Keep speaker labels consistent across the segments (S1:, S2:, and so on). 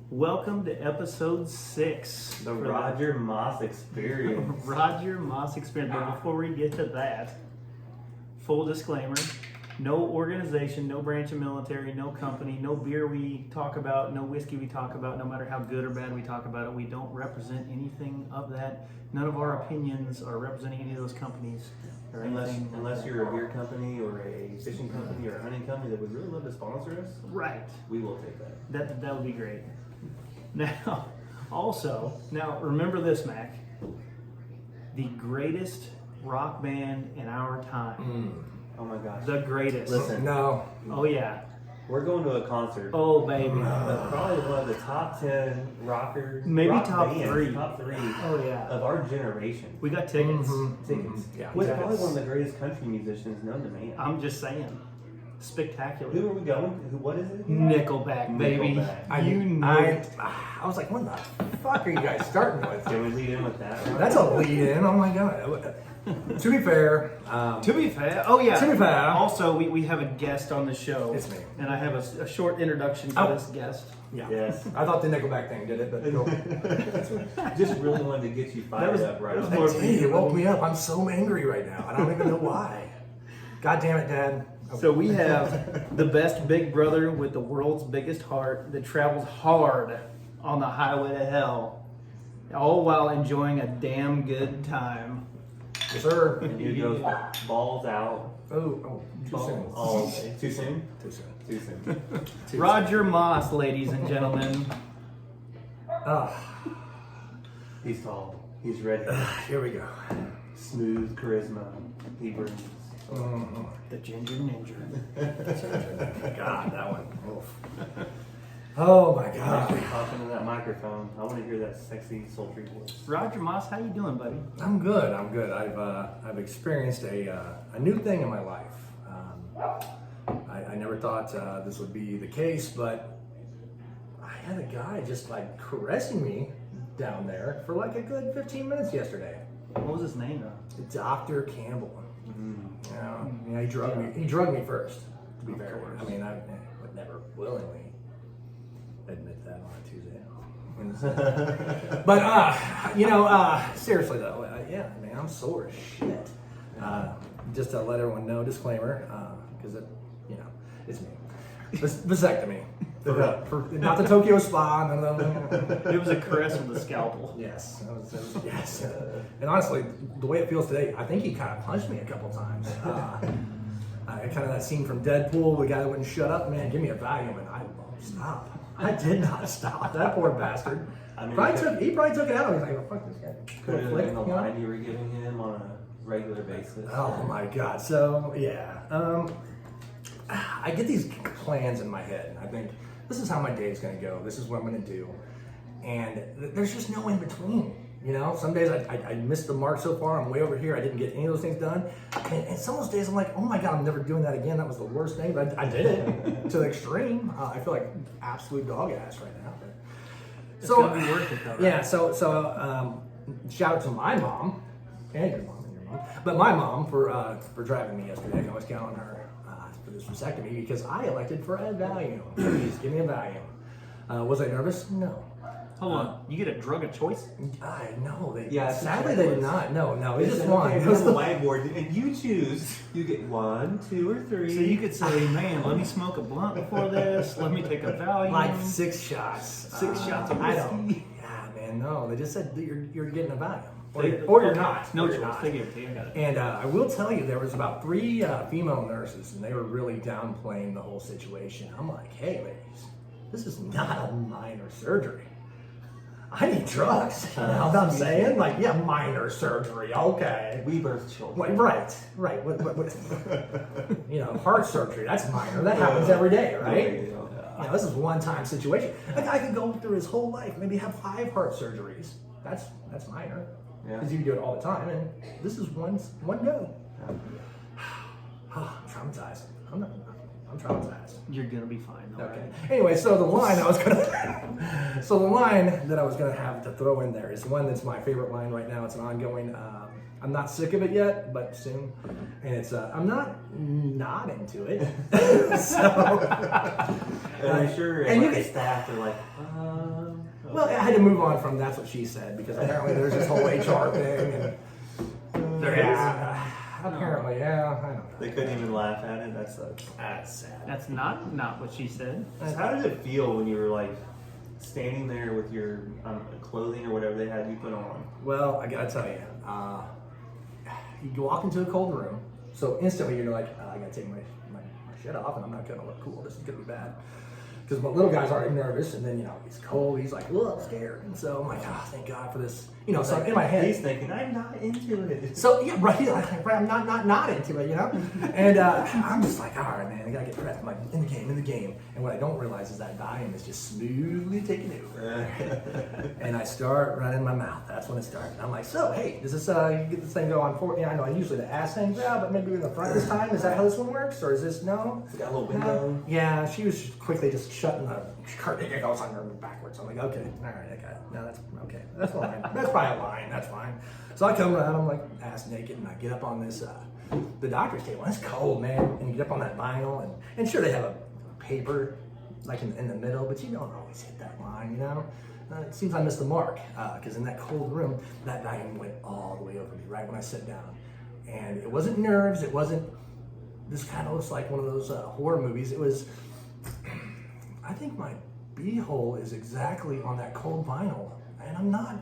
S1: Welcome to episode 6.
S2: The Roger Moss Experience.
S1: Roger Moss Experience. But before we get to that, full disclaimer, no organization, no branch of military, no company, no beer we talk about, no whiskey we talk about, no matter how good or bad we talk about it, we don't represent anything of that. None of our opinions are representing any of those companies. Or
S2: Unless you're a beer company or a fishing company or a hunting company that would really love to sponsor us,
S1: right.
S2: we will take that.
S1: That would be great. Now, remember this, Mac. The greatest rock band in our time.
S2: Oh my gosh.
S1: The greatest.
S2: Listen.
S3: No.
S1: Oh, yeah.
S2: We're going to a concert.
S1: Oh, baby.
S2: Probably one of the top 10 rockers.
S1: Maybe
S2: rock
S1: top
S2: bands,
S1: 3.
S2: Top 3
S1: Oh, yeah.
S2: of our generation.
S1: We got tickets.
S2: Tickets.
S3: Yeah.
S2: With
S1: Tickets.
S2: probably one of the greatest country musicians known to man.
S1: I'm just saying. Spectacular.
S2: Who are we going? What is it?
S1: Nickelback, baby.
S2: Nickelback.
S3: I was like, what the fuck are you guys starting with?
S2: Can we lead in with that?
S3: That's a lead in. Oh my god. To be fair,
S1: oh yeah.
S3: To be fair.
S1: Also, we have a guest on the show.
S3: It's me.
S1: And I have a short introduction for this guest.
S3: yeah.
S2: Yes.
S3: I thought the Nickelback thing did it, but go.
S2: Just really wanted to get you fired up right
S1: that was
S2: off.
S1: more-
S3: Hey, it woke me up. I'm so angry right now. I don't even know why. God damn it, Dad. Okay.
S1: So we have the best big brother with the world's biggest heart that travels hard on the highway to hell, all while enjoying a damn good time.
S3: Yes, sir.
S2: And you go balls out.
S3: Oh, too soon.
S2: All day. Too soon?
S3: Too soon.
S2: Too soon.
S1: Roger Moss, ladies and gentlemen.
S2: He's tall. He's ready.
S3: Here we go.
S2: Smooth charisma. He brings.
S1: The Ginger Ninja.
S3: God, that one. Oof. Oh my God.
S2: Talk into that microphone. I want to hear that sexy, sultry voice.
S1: Roger Moss, how you doing, buddy?
S3: I'm good. I've experienced a new thing in my life. I never thought this would be the case, but I had a guy just like caressing me down there for like a good 15 minutes yesterday.
S1: What was his name, though?
S3: Dr. Campbell. Yeah, he drugged me. He drugged me first. To be fair, I mean, I would never willingly admit that on a Tuesday. But seriously though, yeah, man, I'm sore as shit. Just to let everyone know, disclaimer, because it's me. Vasectomy. Not the Tokyo Spa. No.
S1: It was a caress with a scalpel.
S3: Yes. Yes. And honestly, the way it feels today, I think he kind of punched me a couple times. Kind of that scene from Deadpool, the guy that wouldn't shut up. Man, give me a Valium, and I won't stop. I did not stop. That poor bastard.
S2: I mean,
S3: He probably took it out. He's like, oh, fuck this guy.
S2: Could have
S3: Flick,
S2: been the
S3: you know?
S2: line you were giving him on a regular basis.
S3: Oh my God. So yeah, I get these plans in my head, and I think this is how my day is going to go. This is what I'm going to do, and there's just no in between. You know, some days I missed the mark so far. I'm way over here. I didn't get any of those things done, and some of those days I'm like, oh my God, I'm never doing that again. That was the worst thing, but I did it to the extreme. I feel like absolute dog ass right now. But,
S1: It's gonna be worth it, though, right?
S3: Yeah. So shout out to my mom and your mom. But my mom for driving me yesterday. I can always count on her for this vasectomy because I elected for a Valium. Please give me a Valium. Was I nervous? No.
S1: Hold on, you get a drug of choice?
S3: I know.
S2: it's
S3: Sadly, they did not. No. It's just
S2: okay,
S3: one.
S2: it was the whiteboard, and you choose. You get 1, 2, or 3.
S1: So you could say, man, let me smoke a blunt before this. Let me take a Valium.
S3: Like 6 shots.
S1: 6 shots of
S3: I don't.
S1: whiskey.
S3: Yeah, man. No, they just said that you're getting a Valium, or
S1: They-
S3: you're
S1: okay,
S3: not.
S1: No
S3: Or you're
S1: choice.
S3: not.
S1: They give it to you. I got it.
S3: And I will tell you, there was about 3 female nurses, and they were really downplaying the whole situation. I'm like, hey, ladies, this is not a minor surgery. I need drugs. You know what I'm saying? Like, yeah, minor surgery, okay.
S2: We birth children.
S3: Right. What, heart surgery, that's minor. That happens every day, right? You know, this is a one-time situation. A guy could go through his whole life, maybe have 5 heart surgeries. That's minor.
S2: Yeah.
S3: Because you can do it all the time, and this is one go. I'm traumatized. I'm traumatized.
S1: You're gonna be fine, though,
S3: Okay.
S1: right?
S3: Anyway, so the line that I was gonna have to throw in there is one that's my favorite line right now. It's an ongoing I'm not sick of it yet, but soon. And it's I'm not into it. So,
S2: And I'm sure
S3: and you
S2: the
S3: can-
S2: staff are like,
S3: well, I had to move on from that's what she said because apparently there's this whole HR thing. And,
S1: There
S3: apparently, yeah, I don't know.
S2: they couldn't even laugh at it. That sucks.
S3: That's sad.
S1: That's not what she said.
S2: So how did it feel when you were like standing there with your clothing or whatever they had you put on?
S3: Well, I gotta tell you, you walk into a cold room, so instantly you're like, I gotta take my shit off, and I'm not gonna look cool. This is gonna be bad. Because my little guy's already nervous, and then he's cold. He's like, "Oh, I'm scared," and so I'm like, "Oh, thank God for this." So in my head,
S2: He's thinking, I'm not into it.
S3: so yeah, right. Right, I'm not into it, And I'm just like, all right, man, I gotta get prepped. I'm like, in the game. And what I don't realize is that volume is just smoothly taking over. And I start running my mouth. That's when it starts. And I'm like, so hey, does this you get this thing go on for? Yeah, I know. Usually the ass hangs out, but maybe in the front this time. Is that how this one works, or is this no?
S2: It's got a little window.
S3: Yeah, she was quickly just shutting the curtain. It goes on her backwards. I'm like, okay, all right, I got it. No, that's okay. That's fine. That's probably a line. That's fine. So I come around. I'm like ass naked, and I get up on this the doctor's table. It's cold, man. And you get up on that vinyl, and sure they have a paper like in the middle, but you don't always hit that line, It seems I missed the mark because in that cold room, that volume went all the way over me right when I sat down, and it wasn't nerves. It wasn't. This kind of looks like one of those horror movies. It was. I think my beehole is exactly on that cold vinyl, and I'm not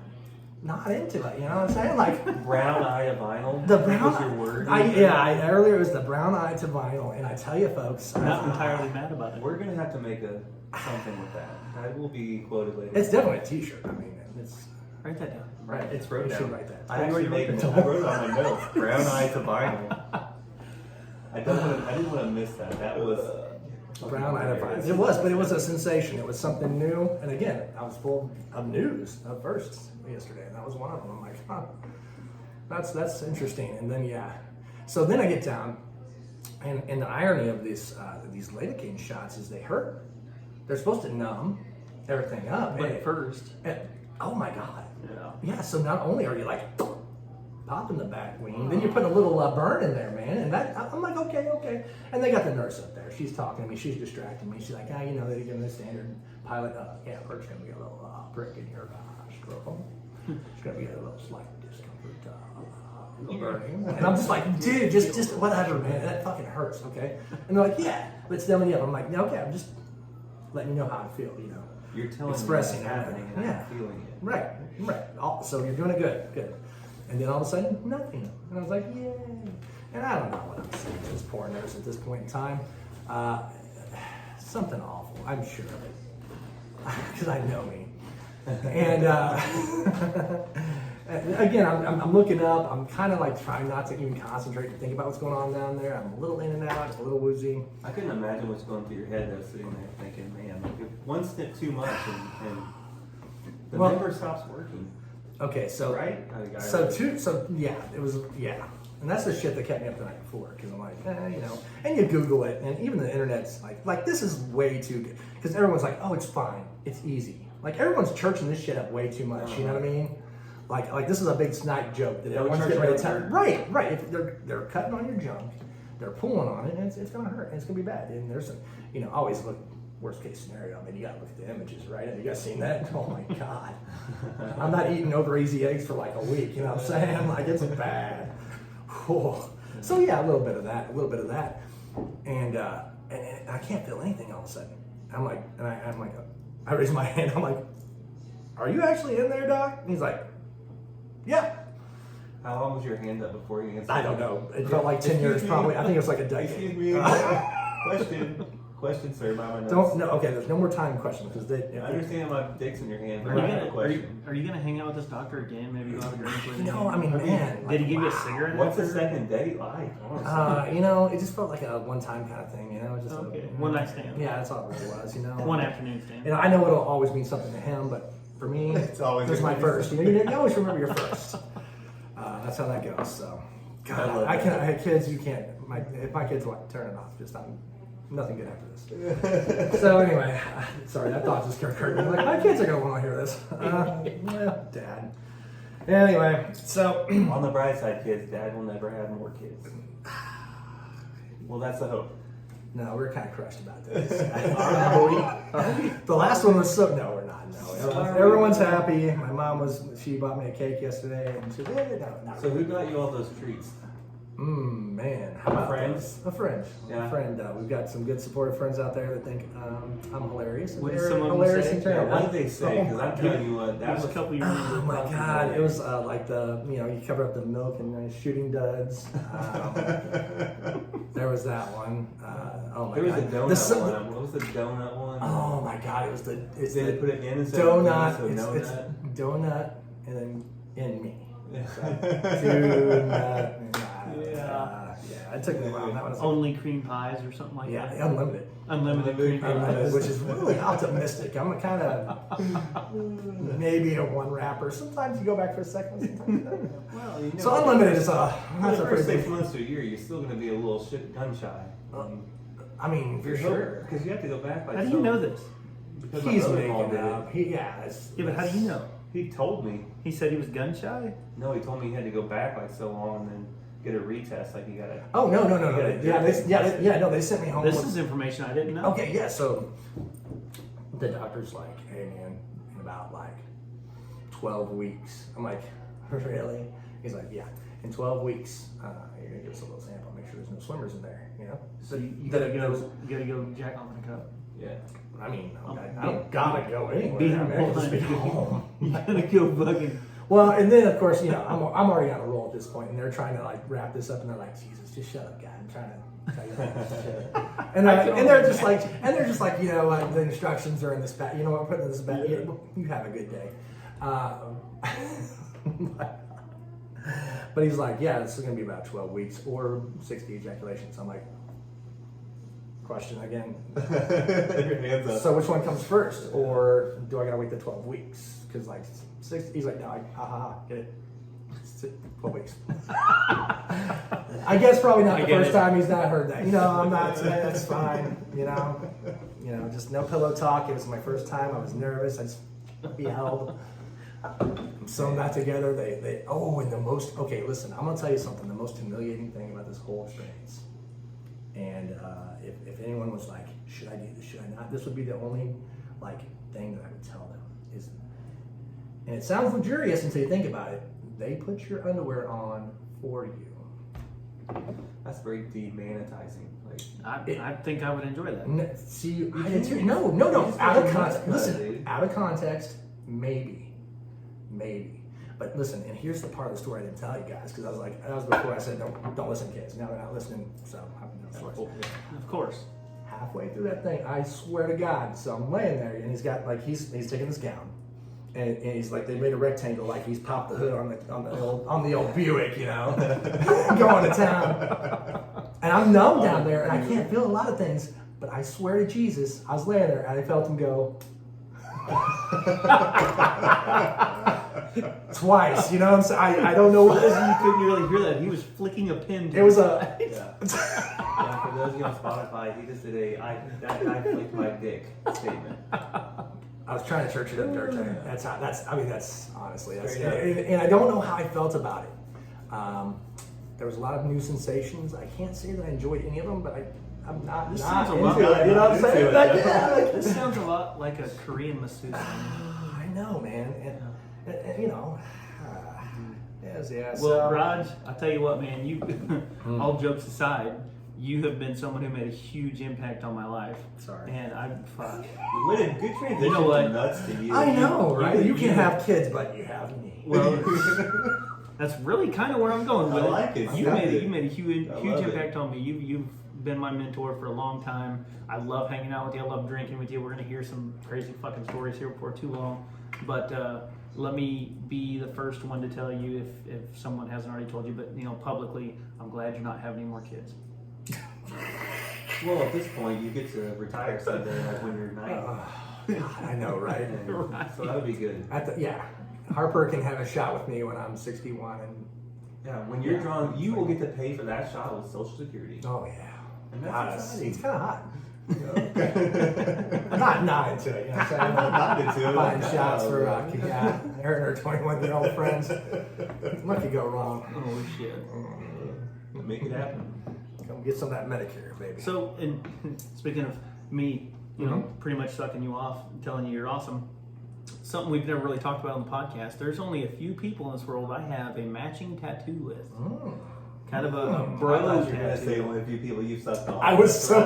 S3: into it. You know what I'm saying? Like
S2: Brown eye to vinyl.
S3: the brown.
S2: was your word.
S3: Earlier it was the brown eye to vinyl, and I tell you, folks,
S1: I'm not entirely mad about it.
S2: We're gonna have to make something with that. That will be quoted later.
S3: it's definitely a T-shirt. I mean, it's
S1: Write that down.
S2: right. It's wrote
S3: you
S2: down.
S3: should write that.
S2: I actually made it. I wrote it on my notes. Brown eye to vinyl. I didn't want to miss that. That was
S3: Brown eye to vinyl. It was, but it was a sensation. It was something new, and again, I was full of news of firsts yesterday, and that was one of them. I'm like, huh, that's interesting. And then so then I get down, and the irony of these Lidocaine shots is they hurt. They're supposed to numb everything up.
S1: But first,
S3: oh my God.
S1: yeah.
S3: Yeah, so not only are you like popping the back wing, then you're putting a little burn in there, man. And that I'm like, okay. And they got the nurse up there. She's talking to me. She's distracting me. She's like, they give them the standard pilot. Perk's gonna be a little prick in your scrotum. It's gonna be a little slight discomfort, little burning. And I'm just like, dude, just whatever, man. That fucking hurts, okay? And they're like, yeah, but it's numbing you up. I'm like, okay, I'm just letting you know how I feel,
S2: You're telling
S3: Expressing
S2: me what's happening and
S3: yeah.
S2: I'm feeling it.
S3: Right. So you're doing it good. And then all of a sudden, nothing. And I was like, yay. And I don't know what I'm saying to this poor nurse at this point in time. Something awful, I'm sure of it. Because I know me. And again, I'm looking up. I'm kind of like trying not to even concentrate and think about what's going on down there. I'm a little in and out, a little woozy.
S2: I couldn't imagine what's going through your head though, sitting there thinking, man, if one snip too much and the member stops working.
S3: Okay, so
S2: Right?
S3: it was and that's the shit that kept me up the night before because I'm like, and you Google it, and even the internet's like this is way too good because everyone's like, oh, it's fine, it's easy. Like everyone's churching this shit up way too much. You know what I mean? Like this is a big snide joke that everyone's getting ready to tell. Right. If they're cutting on your junk, they're pulling on it, and it's gonna hurt, and it's gonna be bad. And there's always look. Worst case scenario, I mean, you gotta look at the images, right? Have you guys seen that? Oh my God. I'm not eating over easy eggs for like a week, you know what I'm saying? Like, it's bad. Oh. So yeah, a little bit of that. And I can't feel anything all of a sudden. I'm like, I raise my hand, I'm like, are you actually in there, doc? And he's like, yeah.
S2: How long was your hand up before you answered?
S3: I don't know. It felt like 10 years probably. I think it was like a decade.
S2: Excuse me. Question, sir, by my notes.
S3: Okay, there's no more time questions because
S2: I understand my dick's in your hand, but
S1: Are
S2: I have a
S1: you
S2: question.
S1: gonna hang out with this doctor again? Maybe go have a drink with him?
S3: I mean, man.
S1: Did he give you a cigarette?
S2: What's the
S1: after?
S2: second date like? Honestly?
S3: It just felt like a one-time kind of thing, Just
S1: Okay, one night stand.
S3: Yeah, that's all it really was,
S1: One afternoon stand.
S3: I know it'll always mean something to him, but for me,
S2: It's always
S3: it was my
S2: gonna be
S3: first. You always remember your first. That's how that goes. So, God, I can't. Kids, you can't. If my kids want to turn it off, I'm nothing good after this. So anyway, sorry, that thought just occurred to me. Like, my kids are gonna want to hear this. Well, Dad. Anyway, so
S2: On the bright side, kids, Dad will never have more kids. Well, that's the hope.
S3: no, we're kind of crushed about this. The last one was so. No, we're not. No, everyone's happy. My mom she bought me a cake yesterday, and she said, no.
S2: So who got you all those treats?
S3: Man, how about
S2: Friends?
S3: A friend.
S2: Yeah.
S3: A friend. We've got some good supportive friends out there that think I'm hilarious. And
S1: What did
S3: they're
S1: some of them
S3: hilarious
S1: say?
S3: in turn.
S2: Yeah, what did they say? Because I'm telling you what,
S1: That
S2: that
S1: was
S2: was
S1: a couple years ago.
S3: Oh my God! It was like you cover up the milk and shooting duds. There was that one. Oh my
S2: There was
S3: God!
S2: a donut one. What was the donut one?
S3: Oh my God! It was
S2: Did they put it in instead
S3: donut.
S2: of donut?
S3: It's donut and then in me. Yeah, it took me a while. That was
S1: Only cream pies or something like that.
S3: unlimited.
S1: Unlimited cream pies.
S3: Unlimited, which is really optimistic. I'm a kind of maybe a one wrapper. Sometimes you go back for a second. Sometimes you don't.
S2: Well, you know,
S3: So unlimited is
S2: for
S3: that's
S2: the
S3: a
S2: first
S3: pretty
S2: 6
S3: big.
S2: months to a year, you're still going to be a little gun shy.
S3: I mean, for sure.
S2: Because you have to go back.
S1: How do you know this?
S2: Because my
S3: He's
S2: brother-in-law
S3: making
S2: did
S3: it up.
S1: Yeah, but how do you know?
S2: He told me.
S1: He said he was gun shy?
S2: No, he told me he had to go back like so long and then get a retest. Like you got to.
S3: Oh no. No, they sent me home.
S1: This
S3: with-
S1: is information I didn't know.
S3: Okay, yeah, so the doctor's like, hey man, in about like 12 weeks. I'm like, really? He's like, yeah, in 12 weeks, you're gonna give us a little sample, make sure there's no swimmers in there, you know?
S1: So you gotta go jack off in a cup.
S2: Yeah.
S3: I mean, I don't gotta go anywhere.
S1: Being
S3: I mean, I can just be
S1: blind.
S3: home.
S1: You gotta go fucking.
S3: Well, and then of course, I'm already on a roll at this point, and they're trying to like wrap this up, and they're like, Jesus, just shut up, guy. I'm trying to tell you this shit. And they're just like, you know what? The instructions are in this bag. You know what? I'm putting in this bag. You have a good day. But he's like, yeah, this is gonna be about 12 weeks or 60 ejaculations. I'm like, question again.
S2: Your hands up.
S3: So which one comes first, or do I gotta wait the 12 weeks? Because like 6, he's like, no, get it. 12 weeks. I guess probably not the first time he's not heard that. I'm not. That's fine. Just no pillow talk. It was my first time. I was nervous. I just be held. Sewn that together. And the most. Okay, listen. I'm gonna tell you something. The most humiliating thing about this whole experience. And if anyone was like, should I do this? Should I not? This would be the only thing that I would tell them is. And it sounds luxurious until you think about it. They put your underwear on for you.
S2: That's very demonetizing.
S1: I think I would enjoy that.
S3: No. Out of context. Listen,
S2: dude.
S3: out of context, maybe. But listen, and here's the part of the story I didn't tell you guys, because I was like, that was before I said don't listen, kids. Now they're not listening, so I'm no choice.
S1: Of course.
S3: Halfway through that thing, I swear to God. So I'm laying there, and he's got he's taking his gown. And he's like, they made a rectangle, like he's popped the hood on the old Buick, going to town. And I'm numb down there, and I can't feel a lot of things. But I swear to Jesus, I was laying there, and I felt him go twice. You know what I'm saying? I don't know what.
S1: You couldn't really hear that. He was flicking a pin.
S3: It was a.
S2: Yeah, for those of you on Spotify, he just did that guy flicked my dick statement.
S3: I was trying to church it up dirt. That's honestly,
S2: Straight up.
S3: and I don't know how I felt about it. There was a lot of new sensations. I can't say that I enjoyed any of them, but I'm not
S1: This
S3: not
S1: sounds a
S3: into
S1: lot
S3: it.
S1: like-
S3: You know what I'm saying?
S1: This sounds a lot like a Korean masseuse.
S3: I know, man, and yes, yeah.
S1: Well,
S3: So,
S1: Raj, I tell you what, man. You, all jokes aside, you have been someone who made a huge impact on my life.
S3: Sorry.
S1: And fuck.
S2: What a good transition
S1: You know what?
S2: from nuts to you.
S3: I know, right? You can have kids, but you have me.
S1: Well, that's really kind of where I'm going with
S2: I
S1: it.
S2: like it.
S1: You
S2: I
S1: made
S2: love
S1: you made a huge
S2: I
S1: huge
S2: love
S1: impact on me. You've been my mentor for a long time. I love hanging out with you. I love drinking with you. We're gonna hear some crazy fucking stories here before too long. But let me be the first one to tell you if someone hasn't already told you. But publicly, I'm glad you're not having any more kids.
S2: Well, at this point, you get to retire someday, like when you're 90.
S3: God, I know, right?
S1: Right.
S2: So that would be good.
S3: Harper can have a shot with me when I'm 61, and
S2: Yeah, when you're drawn, you will get to pay for that shot with Social Security.
S3: oh yeah,
S2: And
S3: God,
S2: that's exciting.
S3: it's kind of hot. I'm not into it. You know what I'm saying?
S2: I'm not into it.
S3: Buying shots for her and her 21-year-old friends. What could go wrong?
S1: Oh shit.
S2: Make it happen.
S3: Come get some of that Medicare, baby.
S1: So, and speaking of me, you know, pretty much sucking you off, telling you you're awesome. Something we've never really talked about on the podcast. There's only a few people in this world I have a matching tattoo with. Kind of a bro
S2: I thought you were gonna say
S1: tattoo.
S2: only a few people you've sucked off.
S3: I was so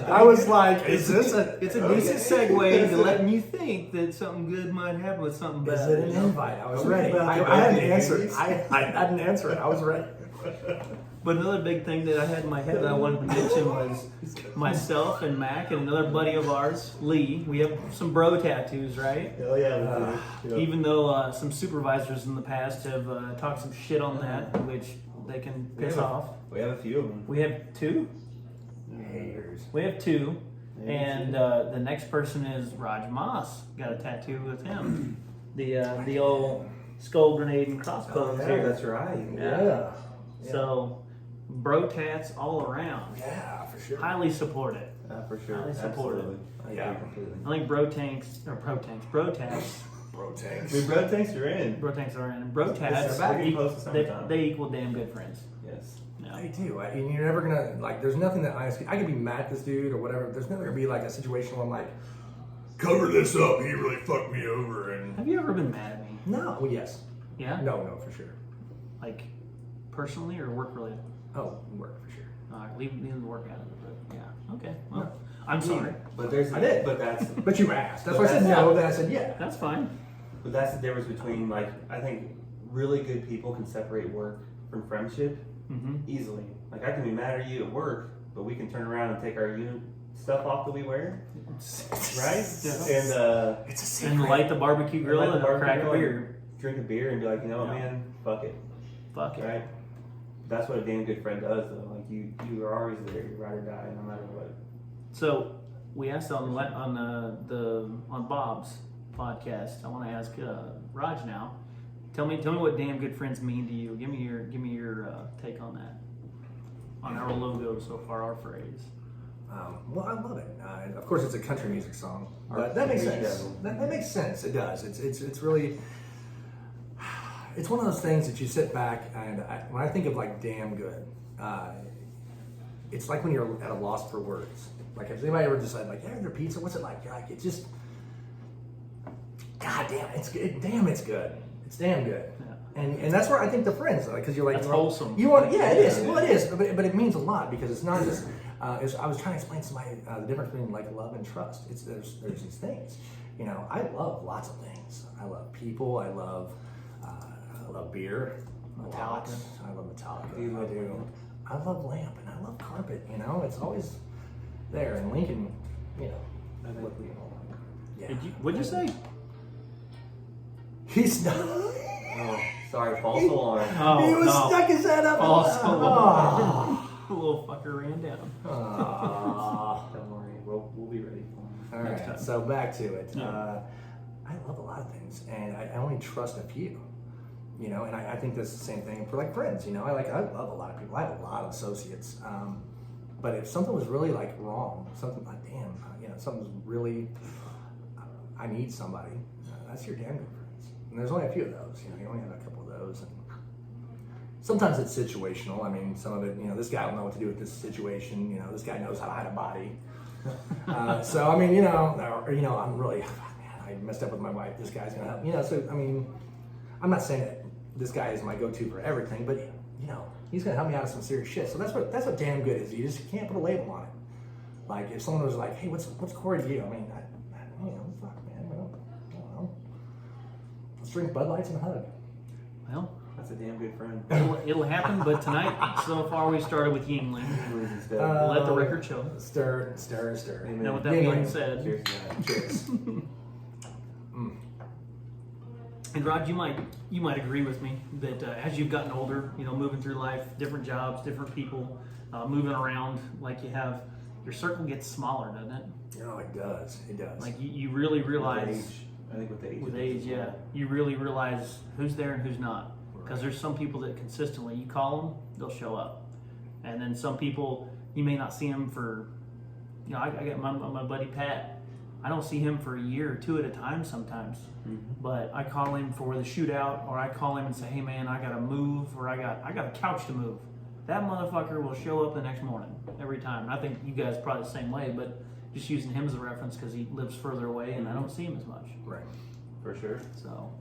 S3: I was like, is this a
S1: It's a decent segue to letting you think that something good might happen with something bad.
S3: Is it an
S1: you know?
S3: invite? I was
S2: Are we
S3: ready.
S2: about to
S3: I hadn't
S2: go
S3: answered.
S2: dating?
S3: I hadn't answered it. I was ready.
S1: But another big thing that I had in my head that I wanted to mention was myself and Mac and another buddy of ours, Lee. We have some bro tattoos, right?
S2: Oh yeah, we do.
S1: Even though some supervisors in the past have talked some shit on that, which they can piss off.
S2: We have a few of them.
S1: We have two.
S3: Haters.
S1: We have two. And the next person is Raj Moss. Got a tattoo with him. The old skull grenade and crossbones
S2: yeah,
S1: here.
S2: that's right.
S3: Yeah.
S1: So, bro tats all around.
S3: Yeah, for sure.
S1: Highly support it.
S2: For sure.
S1: Highly supported.
S2: Absolutely. I
S3: Yeah.
S2: agree completely.
S1: I think bro tats,
S3: Bro tanks.
S2: Dude, bro, thanks you're in.
S1: bro tats are in. Bro
S2: Yes,
S1: tats,
S2: they're back in close to
S1: they,
S2: summertime.
S1: they equal damn good friends.
S2: Yes.
S1: Yeah.
S3: I do. And you're never gonna like. There's nothing that I could be mad at this dude or whatever. There's never gonna be like a situation where I'm like, cover this up. He really fucked me over. And
S1: Have you ever been mad at me?
S3: no. Well, yes.
S1: Yeah?
S3: No, for sure.
S1: Like, personally or work related?
S3: Oh, work for sure.
S1: All right, leave the work out of it. But yeah. Okay. Well, I'm sorry.
S2: But there's
S3: I did.
S2: But that's
S3: But you asked. That's
S2: But
S3: why I said
S2: that's-
S3: no. Then I said yeah.
S1: That's fine.
S2: the difference between like I think really good people can separate work from friendship
S1: Mm-hmm.
S2: easily. Like I can be mad at you at work, but we can turn around and take our unit stuff off that we wear, right?
S1: Yeah.
S2: And
S3: It's a secret.
S1: And light the barbecue grill
S2: light the
S1: and
S2: barbecue
S1: crack a
S2: grill
S1: beer.
S2: drink a beer and be like, you know what,
S1: Yeah.
S2: man, fuck it,
S1: Fuck it.
S2: right? That's what a damn good friend does, though. Like you are always there, you ride or die, no matter what.
S1: So we asked on Bob's podcast. I want to ask Raj now. Tell me what damn good friends mean to you. Give me your take on that. On our logo so far, our phrase.
S3: Well, I love it. Of course, it's a country music song, but that makes sense. That makes sense. It does. It's really. It's one of those things that you sit back and when I think of like damn good, it's like when you're at a loss for words. Like has anybody ever decided like, yeah, their pizza, what's it like? You're like, it's just, god damn, it's good. Damn, it's good. It's damn good.
S1: Yeah.
S3: And that's where I think the friends, because you're like,
S1: That's wholesome.
S3: You want, yeah, it is. Well, it is, but it means a lot because it's not just. I was trying to explain to somebody the difference between like love and trust. There's these things. You know, I love lots of things. I love people. I love beer.
S1: Metallica.
S3: I love Metallica.
S2: You love
S3: I do.
S2: Lamp.
S3: I love Lamp and I love Carpet. You know, it's always there. And Lincoln, you know,
S2: I think we all like.
S3: yeah.
S1: What'd you say?
S3: He's not.
S2: Oh, sorry, false alarm.
S1: Oh,
S3: He was
S1: no.
S3: stuck his head up.
S1: False
S3: Oh.
S1: alarm. The little fucker ran down.
S3: Oh.
S2: Don't worry, we'll be ready for
S3: All
S1: Next
S3: right,
S1: time.
S3: so back to it.
S1: Yeah.
S3: I love a lot of things, and I only trust a few. You know, and I think that's the same thing for like friends. You know, I love a lot of people. I have a lot of associates. But if something was really like wrong, something like damn, you know, something's really, I need somebody. That's your damn good friends. And there's only a few of those. You know, you only have a couple of those. And sometimes it's situational. I mean, some of it, you know, this guy will know what to do with this situation. You know, this guy knows how to hide a body. So I mean, you know, I'm really, man, I messed up with my wife. This guy's gonna help. You know, so I mean, I'm not saying that this guy is my go-to for everything, but you know, he's gonna help me out of some serious shit. So that's what damn good is. You just can't put a label on it. Like if someone was like, hey, what's Corey to you? I mean, I you know, fuck, man, I don't know. Let's drink Bud Lights and hug.
S1: Well,
S2: That's a damn good friend.
S1: it'll happen. But tonight, so far, we started with Yingling.
S2: Lose instead.
S1: Let the record show.
S3: Stir.
S2: Amen.
S1: Now, with that
S3: Yingling.
S1: being said,
S2: Cheers to that.
S3: Cheers.
S1: and Rod, you might agree with me that as you've gotten older, you know, moving through life, different jobs, different people, moving around, like you have, your circle gets smaller, doesn't it?
S3: No, it does. It does.
S1: Like you really realize
S2: With age. I think with age.
S1: with
S2: it
S1: age,
S2: is.
S1: yeah, you really realize who's there and who's not. Because there's some people that consistently, you call them, they'll show up, and then some people you may not see them for You know, I got my buddy Pat. I don't see him for a year or two at a time sometimes. But I call him for the shootout, or I call him and say, hey man, I gotta move, or I got a couch to move. That motherfucker will show up the next morning every time. And I think you guys probably the same way, but just using him as a reference because he lives further away and I don't see him as much.
S3: Right.
S2: For sure.
S1: So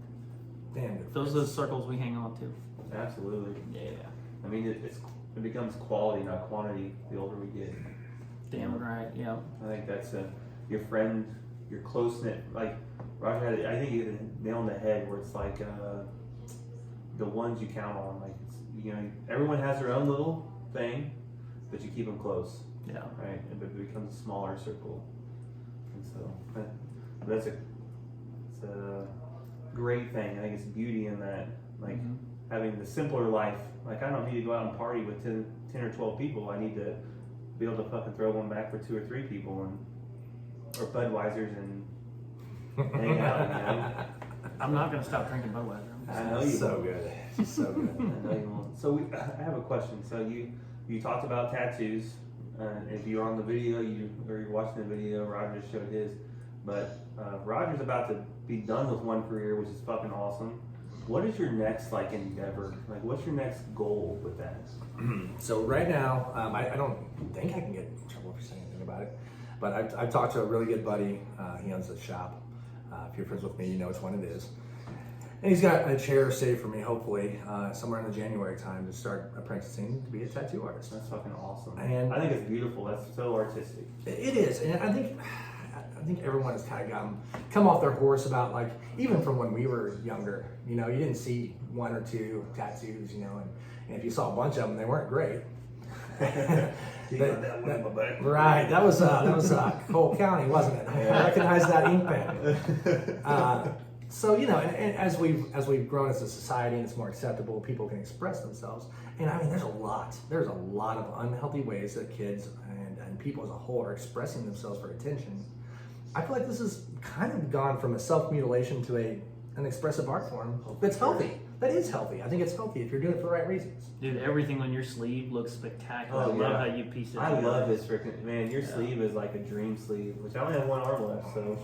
S3: Damn.
S1: those are the circles we hang on to.
S2: Absolutely.
S1: Yeah.
S2: I mean, it becomes quality, not quantity, the older we get.
S1: Damn right. Yeah.
S2: I think that's your friend, your close knit. Like Roger had, I think he hit the nail on the head where it's like the ones you count on. Like it's, you know, everyone has their own little thing, but you keep them close.
S1: Yeah.
S2: Right, and it becomes a smaller circle. And so it's a great thing. I think it's beauty in that, like having the simpler life. Like I don't need to go out and party with 10 or 12 people. I need to be able to fucking throw one back for 2 or 3 people or Budweisers and hang out. You know?
S1: I'm not gonna stop drinking Budweiser.
S2: I know you
S3: So
S2: won't.
S3: good. It's so good.
S2: I know you won't. So I have a question. So you talked about tattoos. If you're on the video, or you're watching the video, Roger just showed his. But Roger's about to be done with one career, which is fucking awesome. What is your next endeavor? Like, what's your next goal with that?
S3: So right now, I don't think I can get in trouble for saying anything about it, but I've talked to a really good buddy. He owns a shop. If you're friends with me, you know which one it is. And he's got a chair saved for me, hopefully, somewhere in the January time to start apprenticing to be a tattoo artist.
S2: That's fucking awesome.
S3: And
S2: I think it's beautiful. That's so artistic.
S3: It is, and I think everyone has kind of come off their horse about, like, even from when we were younger. You know, you didn't see 1 or 2 tattoos, you know, and if you saw a bunch of them, they weren't great. Right, that was Cole County, wasn't it? I recognize that ink pen. So, you know, and as we've grown as a society and it's more acceptable, people can express themselves. And I mean, there's a lot of unhealthy ways that kids and people as a whole are expressing themselves for attention. I feel like this has kind of gone from a self-mutilation to an expressive art form that's healthy. That is healthy. I think it's healthy if you're doing it for the right reasons.
S1: Dude, everything on your sleeve looks spectacular.
S2: Oh,
S1: I love how you piece it
S2: I
S1: together.
S2: love this freaking man. Your sleeve is like a dream sleeve, which I only have one arm left, so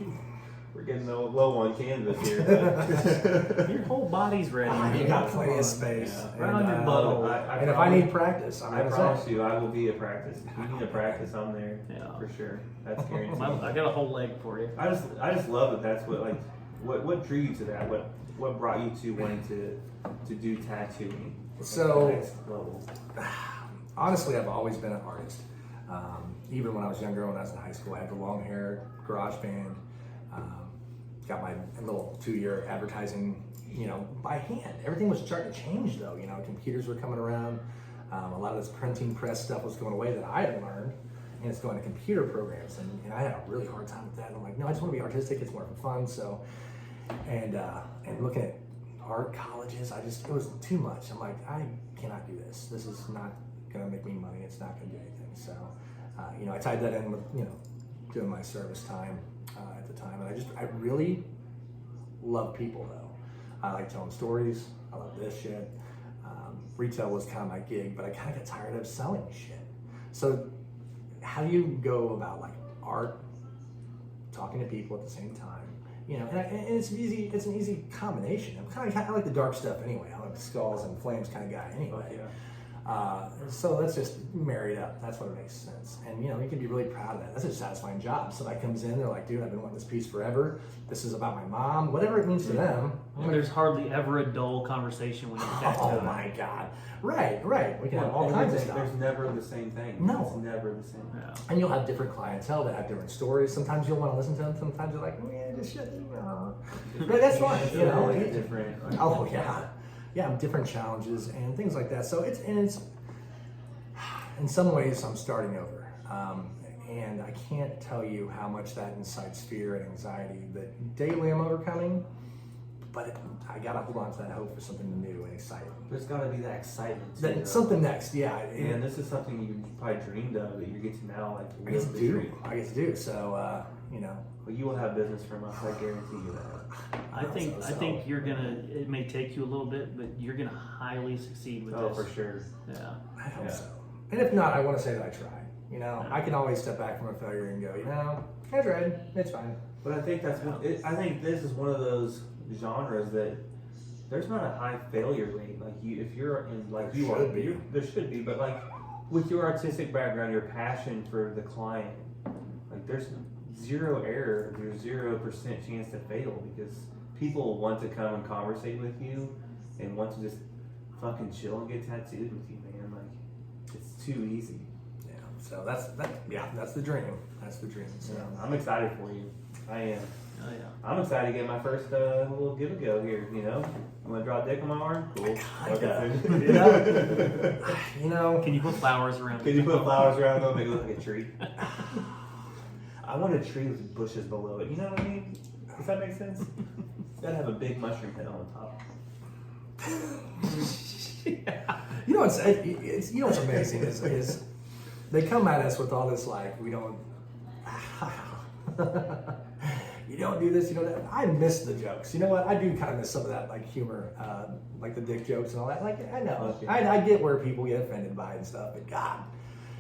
S2: we're getting low on canvas here.
S1: Your whole body's ready.
S3: You got plenty of space.
S1: Yeah. Right on your butthole.
S3: And if I need practice,
S2: I promise you, I will be a practice. If you need to practice, I'm there.
S1: Yeah.
S2: For sure. That's guaranteed.
S1: I got a whole leg for you.
S2: I just love that. That's what drew you to that. What brought you to wanting to do tattooing?
S3: So,
S2: at the next level?
S3: Honestly, I've always been an artist. Even when I was younger, when I was in high school, I had the long hair, garage band. Got my little 2-year advertising, you know, by hand. Everything was starting to change though. You know, computers were coming around. A lot of this printing press stuff was going away that I had learned, and it's going to computer programs. And I had a really hard time with that. I'm like, no, I just want to be artistic. It's more for fun. So, and looking at art colleges, it was too much. I'm like, I cannot do this. This is not going to make me money. It's not going to do anything. So, you know, I tied that in with, you know, doing my service time at the time. And I really love people though. I like telling stories. I love this shit. Retail was kind of my gig, but I kind of got tired of selling shit. So how do you go about like art, talking to people at the same time? You know, and it's easy. It's an easy combination. I like the dark stuff anyway. I'm like skulls and flames kind of guy anyway.
S2: Oh, yeah.
S3: So let's just marry it up. That's what makes sense. And you know, you can be really proud of that. That's a satisfying job. Somebody comes in, they're like, dude, I've been wanting this piece forever. This is about my mom. Whatever it means to them.
S1: And there's hardly ever a dull conversation when you tattoo.
S3: Oh my God. Right. We can have all
S2: And
S3: kinds of stuff.
S2: There's never the same thing.
S3: No.
S2: It's never the same.
S1: Yeah.
S3: And you'll have different clientele that have different stories. Sometimes you'll want to listen to them. Sometimes you're like, man, just shut it. But that's fine. You know.
S2: It's different. Like,
S3: Oh yeah, different challenges and things like that. So it's in some ways I'm starting over, and I can't tell you how much that incites fear and anxiety that daily I'm overcoming. But I gotta hold on to that hope for something new and exciting.
S2: There's got to be that excitement. Too,
S3: That something next, yeah.
S2: And this is something you probably dreamed of that you get to now, like
S3: I get to
S2: live the
S3: do.
S2: dream.
S3: I get to do. So you know.
S2: Well, you will have business from us. I guarantee you that.
S1: I think you're gonna. It may take you a little bit, but you're gonna highly succeed with
S2: Oh,
S1: this.
S2: for sure.
S1: Yeah.
S3: I hope
S2: Yeah.
S3: so. And if not, I want to say that I tried. You know, I can always step back from a failure and go, you know, I tried. It's fine.
S2: But I think I think this is one of those genres that there's not a high failure rate. Like if you're in, like you are, there should be. But like with your artistic background, your passion for the client, like there's zero error. There's 0% chance to fail because people want to come and conversate with you and want to just fucking chill and get tattooed with you, man. Like it's too easy.
S3: Yeah. So that's the dream. That's the dream. So
S2: I'm excited for you. I am.
S1: Oh yeah.
S2: I'm excited to get my first little give a go here. You know, you want to draw a dick on my arm? Cool.
S3: You know,
S1: Can you put flowers around?
S2: Can you put flowers around them? Make it look like a tree. I want a tree with bushes below it. You know what I mean? Does that make sense? It's gotta have a big mushroom head on top.
S3: you know it's you know what's amazing is they come at us with all this like we don't. You don't do this, you know that. I miss the jokes. You know what? I do kind of miss some of that like humor, like the dick jokes and all that. Like I know,
S2: Okay.
S3: I get where people get offended by it and stuff, but God,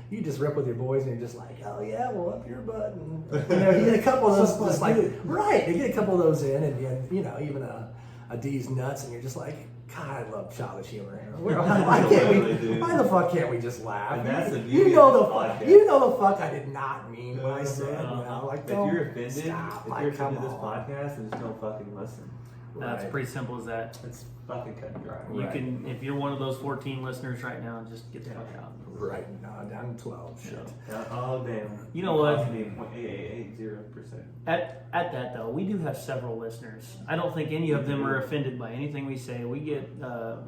S3: you just rip with your boys and you're just like, oh yeah, well up your butt, and you know you get a couple of those, just like right, you get a couple of those in, and you know even a D's nuts, and you're just like, God, I love childish humor. Why the fuck can't we just laugh?
S2: And that's the
S3: you
S2: beauty
S3: know
S2: of
S3: the
S2: this
S3: fuck.
S2: podcast.
S3: You know the fuck I did not mean what I said. You know, like
S2: If you're offended,
S3: stop,
S2: if
S3: like,
S2: you're
S3: come
S2: offended this
S3: on.
S2: podcast, then just don't fucking listen.
S1: That's
S3: Right.
S1: pretty simple as that.
S2: It's fucking cut and dry.
S1: You
S3: Right.
S1: can, if you're one of those 14 listeners right now, just get the fuck out.
S3: Right, down to 12. Shit.
S2: Oh damn.
S1: You know what?
S2: 0.880%.
S1: At that though, we do have several listeners. I don't think any of them are offended by anything we say. We get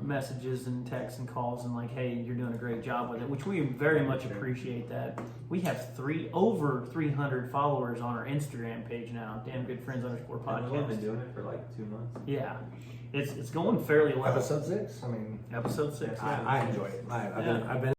S1: messages and texts and calls and like, hey, you're doing a great job with it, which we very much appreciate that. We have over 300 followers on our Instagram page now. Damn Good Friends _podcast.
S2: And we've been doing it for like 2 months.
S1: Yeah, it's going fairly well.
S3: Episode 6. I mean,
S1: Episode 6. Yeah.
S3: I enjoy it. I've been